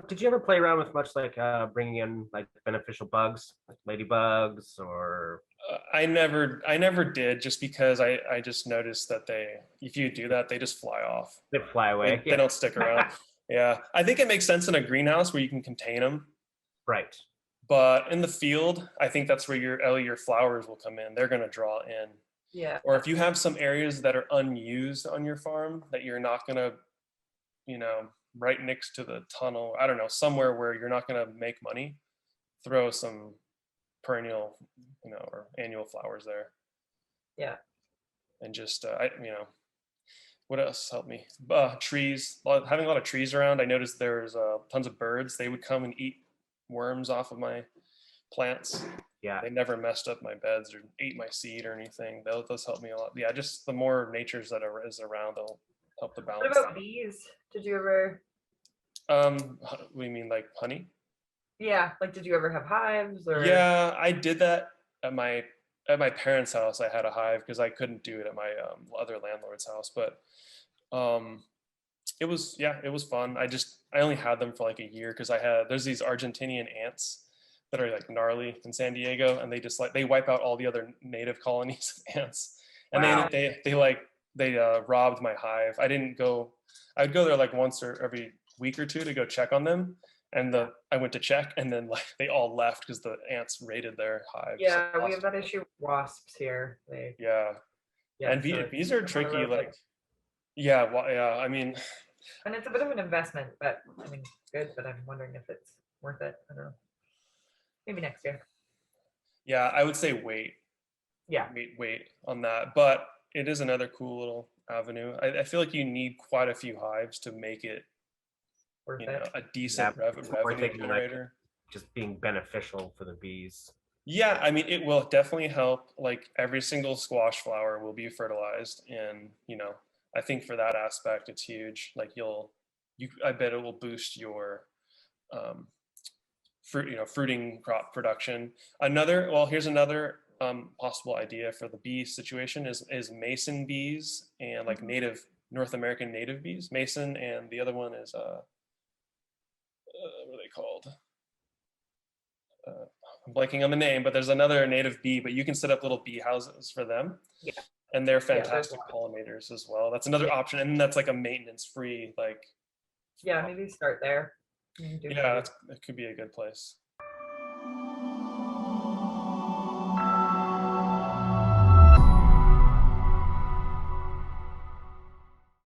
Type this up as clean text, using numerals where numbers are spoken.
Did you ever play around with much like bringing in like beneficial bugs, like ladybugs, or I never did, just because I just noticed that if you do that, they just fly off. they fly away? They Yeah, don't stick around. Yeah, I think it makes sense in a greenhouse where you can contain them, right. but in the field, I think that's where your flowers will come in. They're going to draw in. Yeah. Or if you have some areas that are unused on your farm that you're not going to, you know, right next to the tunnel, I don't know, somewhere where you're not going to make money, throw some perennial, or annual flowers there. Yeah. And just, what else helped me? Trees. Having a lot of trees around, I noticed there's tons of birds. They would come and eat worms off of my plants. Yeah. They never messed up my beds or ate my seed or anything. Those help me a lot. Yeah, just the more natures is around, they'll help to What balance about that. bees? Did you ever? We mean like honey? Yeah, like did you ever have hives or? Yeah, I did that at my parents' house. I had a hive because I couldn't do it at my other landlord's house. But um, it was fun. I only had them for like a year because there's these Argentinian ants that are like gnarly in San Diego, and they wipe out all the other native colonies of ants. And Wow. they robbed my hive. I would go there like once or every week or two to go check on them. And I went to check, and then like they all left because the ants raided their hive. So Yeah, we have that issue with wasps here. yeah, Yeah, and so bees it's are not a tricky. real Like thing. yeah, yeah. I mean, And it's a bit of an investment, but I mean, good. But I'm wondering if it's worth it. I don't know. Maybe next year. yeah, I would say wait. Yeah, Wait on that. But it is another cool little avenue. I feel like you need quite a few hives to make it, worth it. a Yeah, decent it's more revenue thinking like generator. just being beneficial for the bees. Yeah, I mean, it will definitely help. Like every single squash flower will be fertilized, and I think for that aspect, it's huge. Like I bet it will boost your um, fruiting crop production. Here's another possible idea for the bee situation is mason bees and like Mhm. native North American native bees. Mason, and the other one is what are they called? I'm blanking on the name, but there's another native bee, but you can set up little bee houses for them, Yeah, and they're yeah, there's fantastic one. pollinators as well. That's another Yeah, option, and that's like a maintenance free, like yeah. Maybe start there. You can do yeah, maybe that could be a good place.